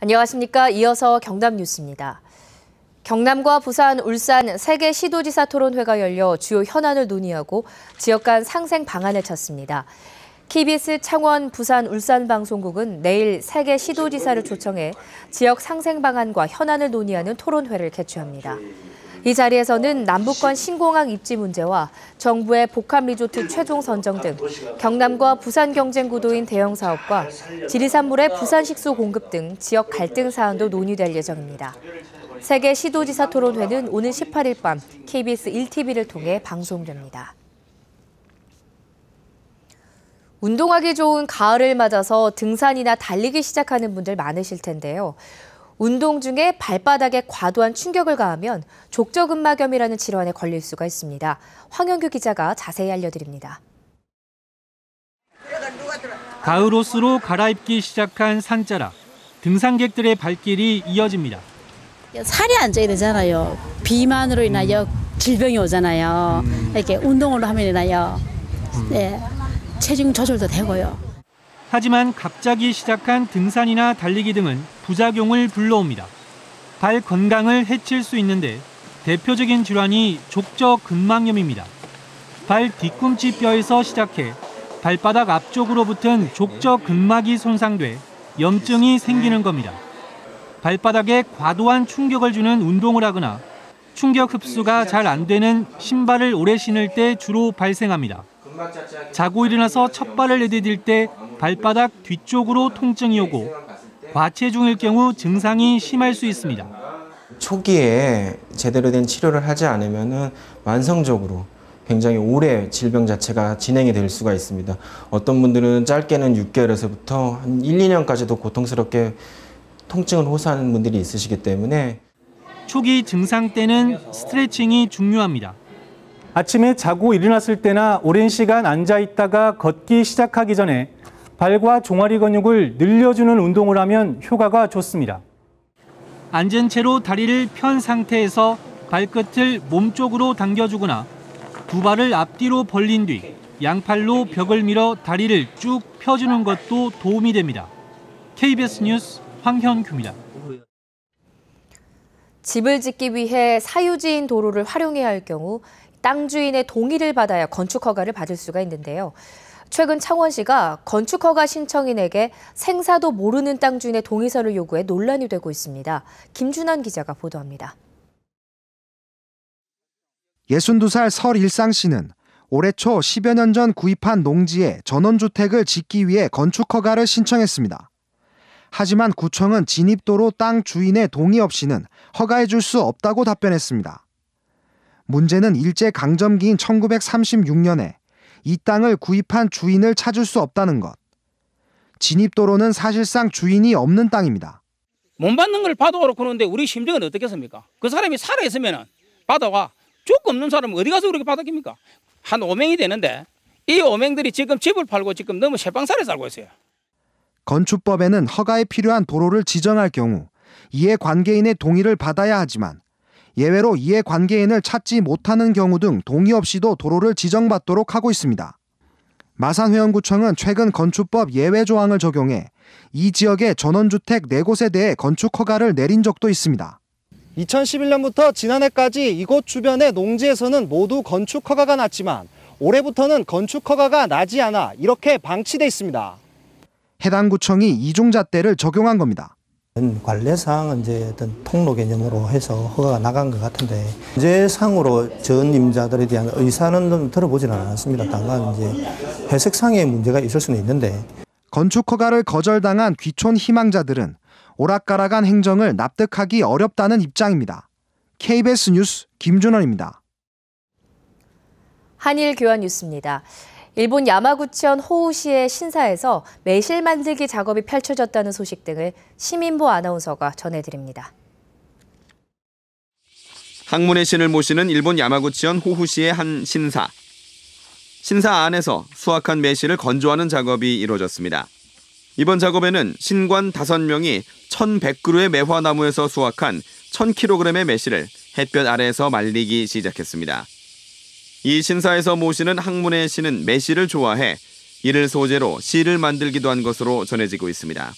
안녕하십니까. 이어서 경남 뉴스입니다. 경남과 부산, 울산 3개 시도지사 토론회가 열려 주요 현안을 논의하고 지역 간 상생 방안을 찾습니다. KBS 창원, 부산, 울산 방송국은 내일 3개 시도지사를 초청해 지역 상생 방안과 현안을 논의하는 토론회를 개최합니다. 이 자리에서는 남북권 신공항 입지 문제와 정부의 복합리조트 최종 선정 등 경남과 부산 경쟁 구도인 대형 사업과 지리산물의 부산 식수 공급 등 지역 갈등 사안도 논의될 예정입니다. 3개 시도지사 토론회는 오는 18일 밤 KBS 1TV를 통해 방송됩니다. 운동하기 좋은 가을을 맞아서 등산이나 달리기 시작하는 분들 많으실 텐데요. 운동 중에 발바닥에 과도한 충격을 가하면 족저근막염이라는 질환에 걸릴 수가 있습니다. 황영규 기자가 자세히 알려드립니다. 가을 옷으로 갈아입기 시작한 산자락. 등산객들의 발길이 이어집니다. 살이 안 쪄야 되잖아요. 비만으로 인하여 질병이 오잖아요. 이렇게 운동을 하면 인하여 체중 조절도 되고요. 하지만 갑자기 시작한 등산이나 달리기 등은 부작용을 불러옵니다. 발 건강을 해칠 수 있는데 대표적인 질환이 족저근막염입니다. 발 뒤꿈치 뼈에서 시작해 발바닥 앞쪽으로 붙은 족저근막이 손상돼 염증이 생기는 겁니다. 발바닥에 과도한 충격을 주는 운동을 하거나 충격 흡수가 잘 안 되는 신발을 오래 신을 때 주로 발생합니다. 자고 일어나서 첫 발을 내디딜 때 발바닥 뒤쪽으로 통증이 오고 과체중일 경우 증상이 심할 수 있습니다. 초기에 제대로 된 치료를 하지 않으면 만성적으로 굉장히 오래 질병 자체가 진행이 될 수가 있습니다. 어떤 분들은 짧게는 6개월에서부터 한 1, 2년까지도 고통스럽게 통증을 호소하는 분들이 있으시기 때문에 초기 증상 때는 스트레칭이 중요합니다. 아침에 자고 일어났을 때나 오랜 시간 앉아 있다가 걷기 시작하기 전에 발과 종아리 근육을 늘려주는 운동을 하면 효과가 좋습니다. 앉은 채로 다리를 편 상태에서 발끝을 몸쪽으로 당겨주거나 두 발을 앞뒤로 벌린 뒤 양팔로 벽을 밀어 다리를 쭉 펴주는 것도 도움이 됩니다. KBS 뉴스 황현규입니다. 집을 짓기 위해 사유지인 도로를 활용해야 할 경우 땅 주인의 동의를 받아야 건축 허가를 받을 수가 있는데요. 최근 창원시가 건축 허가 신청인에게 생사도 모르는 땅 주인의 동의서를 요구해 논란이 되고 있습니다. 김준환 기자가 보도합니다. 62살 설일상 씨는 올해 초 10여 년 전 구입한 농지에 전원주택을 짓기 위해 건축 허가를 신청했습니다. 하지만 구청은 진입도로 땅 주인의 동의 없이는 허가해 줄 수 없다고 답변했습니다. 문제는 일제강점기인 1936년에 이 땅을 구입한 주인을 찾을 수 없다는 것. 진입도로는 사실상 주인이 없는 땅입니다. 못 받는 걸 받아 오라고 하는데 우리 심정은 어떻겠습니까? 그 사람이 살아있으면 받아와. 쭉 없는 사람은 어디 가서 그렇게 받았습니까? 한 5명이 되는데 이 5명들이 지금 집을 팔고 지금 너무 새방살에 살고 있어요. 건축법에는 허가에 필요한 도로를 지정할 경우 이해관계인의 동의를 받아야 하지만 예외로 이해관계인을 찾지 못하는 경우 등 동의 없이도 도로를 지정받도록 하고 있습니다. 마산회원구청은 최근 건축법 예외 조항을 적용해 이 지역의 전원주택 4곳에 대해 건축 허가를 내린 적도 있습니다. 2011년부터 지난해까지 이곳 주변의 농지에서는 모두 건축 허가가 났지만 올해부터는 건축 허가가 나지 않아 이렇게 방치돼 있습니다. 해당 구청이 이중잣대를 적용한 겁니다. 관례상 어떤 통로 개념으로 해서 허가가 나간 것 같은데 문제상으로 전 임자들에 대한 의사는 들어보지는 않았습니다. 다만 회색상의 문제가 있을 수는 있는데 건축 허가를 거절당한 귀촌 희망자들은 오락가락한 행정을 납득하기 어렵다는 입장입니다. KBS 뉴스 김준원입니다. 한일 교환 뉴스입니다. 일본 야마구치현 호우시의 신사에서 매실 만들기 작업이 펼쳐졌다는 소식 등을 시민보 아나운서가 전해드립니다. 학문의 신을 모시는 일본 야마구치현 호후시의 한 신사. 신사 안에서 수확한 매실을 건조하는 작업이 이루어졌습니다. 이번 작업에는 신관 5명이 1,100그루의 매화나무에서 수확한 1,000kg의 매실을 햇볕 아래에서 말리기 시작했습니다. 이 신사에서 모시는 학문의 신은 매실을 좋아해 이를 소재로 실을 만들기도 한 것으로 전해지고 있습니다.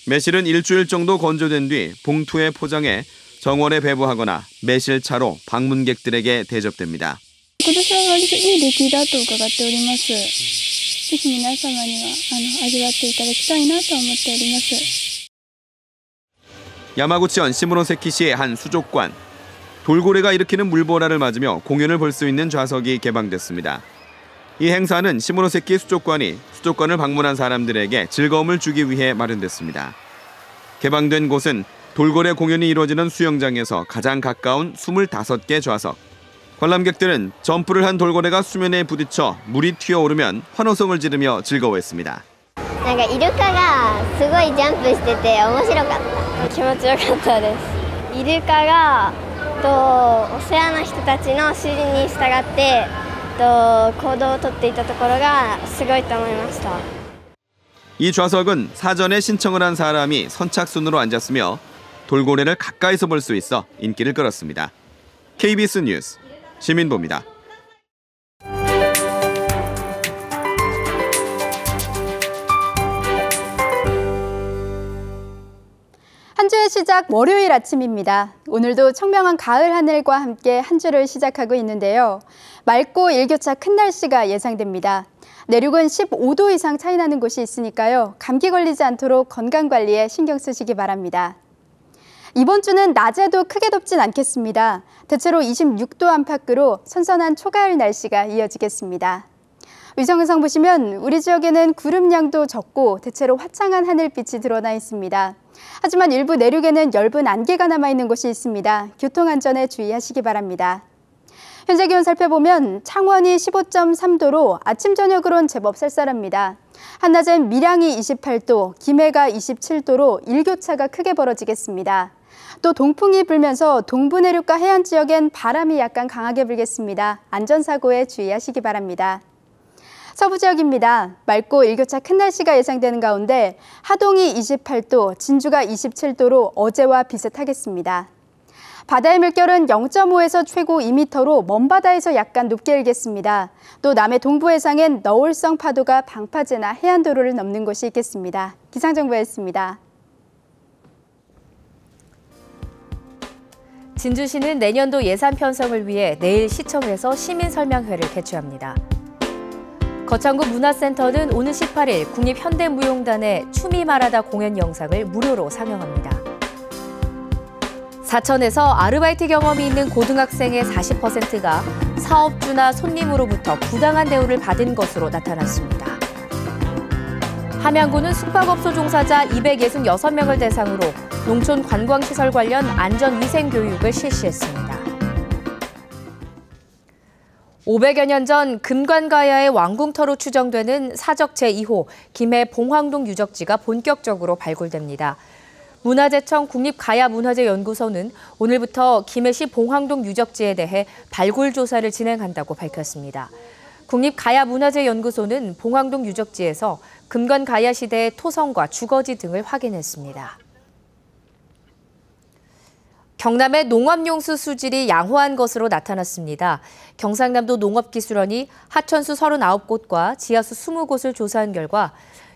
매실은 일주일 정도 건조된 뒤 봉투에 포장해 정원에 배부하거나 매실차로 방문객들에게 대접됩니다. 今年は割といい出来だと伺っております。ぜひ皆様には味わっていただきたいなと思っております。 야마구치현 시모노세키시의 한 수족관. 돌고래가 일으키는 물보라를 맞으며 공연을 볼 수 있는 좌석이 개방됐습니다. 이 행사는 시모노세키 수족관이 수족관을 방문한 사람들에게 즐거움을 주기 위해 마련됐습니다. 개방된 곳은 돌고래 공연이 이루어지는 수영장에서 가장 가까운 25개 좌석. 관람객들은 점프를 한 돌고래가 수면에 부딪혀 물이 튀어오르면 환호성을 지르며 즐거워했습니다. なんかイルカがすごいジャンプしてて面白かった。気持ちよかったです。イルカがお世話の人たちの指示に従って行動をとっていたところがすごいと思いました。 이 좌석은 사전에 신청을 한 사람이 선착순으로 앉았으며 돌고래를 가까이서 볼 수 있어 인기를 끌었습니다. KBS 뉴스 시민보입니다. 한 주의 시작 월요일 아침입니다. 오늘도 청명한 가을 하늘과 함께 한 주를 시작하고 있는데요. 맑고 일교차 큰 날씨가 예상됩니다. 내륙은 15도 이상 차이 나는 곳이 있으니까요. 감기 걸리지 않도록 건강관리에 신경 쓰시기 바랍니다. 이번 주는 낮에도 크게 덥진 않겠습니다. 대체로 26도 안팎으로 선선한 초가을 날씨가 이어지겠습니다. 위성영상 보시면 우리 지역에는 구름량도 적고 대체로 화창한 하늘빛이 드러나 있습니다. 하지만 일부 내륙에는 엷은 안개가 남아있는 곳이 있습니다. 교통안전에 주의하시기 바랍니다. 현재 기온 살펴보면 창원이 15.3도로 아침 저녁으론 제법 쌀쌀합니다. 한낮엔 밀양이 28도, 김해가 27도로 일교차가 크게 벌어지겠습니다. 또 동풍이 불면서 동부 내륙과 해안 지역엔 바람이 약간 강하게 불겠습니다. 안전사고에 주의하시기 바랍니다. 서부 지역입니다. 맑고 일교차 큰 날씨가 예상되는 가운데 하동이 28도, 진주가 27도로 어제와 비슷하겠습니다. 바다의 물결은 0.5에서 최고 2m로 먼바다에서 약간 높게 일겠습니다. 또 남해 동부 해상엔 너울성 파도가 방파제나 해안도로를 넘는 곳이 있겠습니다. 기상정보였습니다. 진주시는 내년도 예산 편성을 위해 내일 시청에서 시민설명회를 개최합니다. 거창구 문화센터는 오는 18일 국립현대무용단의 춤이 말하다 공연 영상을 무료로 상영합니다. 사천에서 아르바이트 경험이 있는 고등학생의 40%가 사업주나 손님으로부터 부당한 대우를 받은 것으로 나타났습니다. 함양구는 숙박업소 종사자 266명을 대상으로 농촌 관광시설 관련 안전위생 교육을 실시했습니다. 500여 년 전 금관가야의 왕궁터로 추정되는 사적 제2호 김해 봉황동 유적지가 본격적으로 발굴됩니다. 문화재청 국립가야문화재연구소는 오늘부터 김해시 봉황동 유적지에 대해 발굴 조사를 진행한다고 밝혔습니다. 국립가야문화재연구소는 봉황동 유적지에서 금관가야 시대의 토성과 주거지 등을 확인했습니다. 경남의 농업용수 수질이 양호한 것으로 나타났습니다. 경상남도 농업기술원이 하천수 39곳과 지하수 20곳을 조사한 결과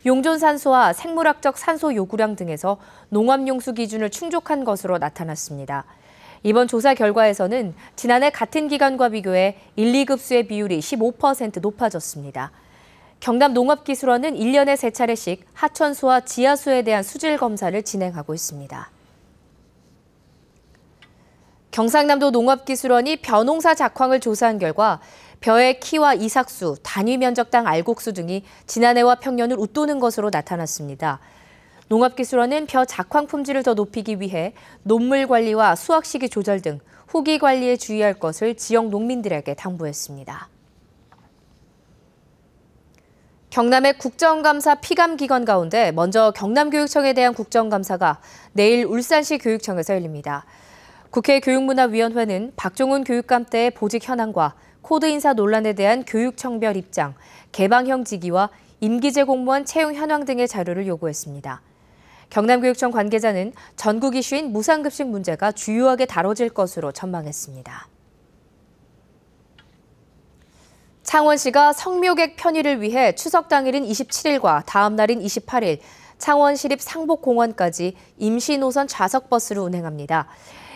용존산소와 생물학적 산소 요구량 등에서 농업용수 기준을 충족한 것으로 나타났습니다. 이번 조사 결과에서는 지난해 같은 기간과 비교해 1, 2급수의 비율이 15% 높아졌습니다. 경남농업기술원은 1년에 3차례씩 하천수와 지하수에 대한 수질 검사를 진행하고 있습니다. 경상남도 농업기술원이 벼농사 작황을 조사한 결과 벼의 키와 이삭수, 단위 면적당 알곡수 등이 지난해와 평년을 웃도는 것으로 나타났습니다. 농업기술원은 벼 작황 품질을 더 높이기 위해 논물 관리와 수확 시기 조절 등 후기 관리에 주의할 것을 지역 농민들에게 당부했습니다. 경남의 국정감사 피감 기관 가운데 먼저 경남교육청에 대한 국정감사가 내일 울산시 교육청에서 열립니다. 국회 교육문화위원회는 박종훈 교육감 때의 보직 현황과 코드 인사 논란에 대한 교육청별 입장, 개방형 직위와 임기제 공무원 채용 현황 등의 자료를 요구했습니다. 경남교육청 관계자는 전국 이슈인 무상급식 문제가 주요하게 다뤄질 것으로 전망했습니다. 창원시가 성묘객 편의를 위해 추석 당일인 27일과 다음 날인 28일 창원시립 상복공원까지 임시노선 좌석버스로 운행합니다.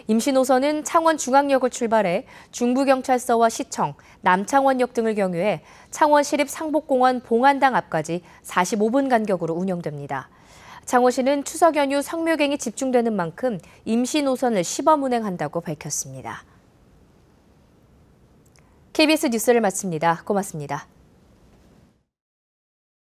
임시노선은 창원중앙역을 출발해 중부경찰서와 시청, 남창원역 등을 경유해 창원시립 상복공원 봉안당 앞까지 45분 간격으로 운영됩니다. 창원시는 추석 연휴 성묘갱이 집중되는 만큼 임시노선을 시범 운행한다고 밝혔습니다. KBS 뉴스를 마칩니다. 고맙습니다.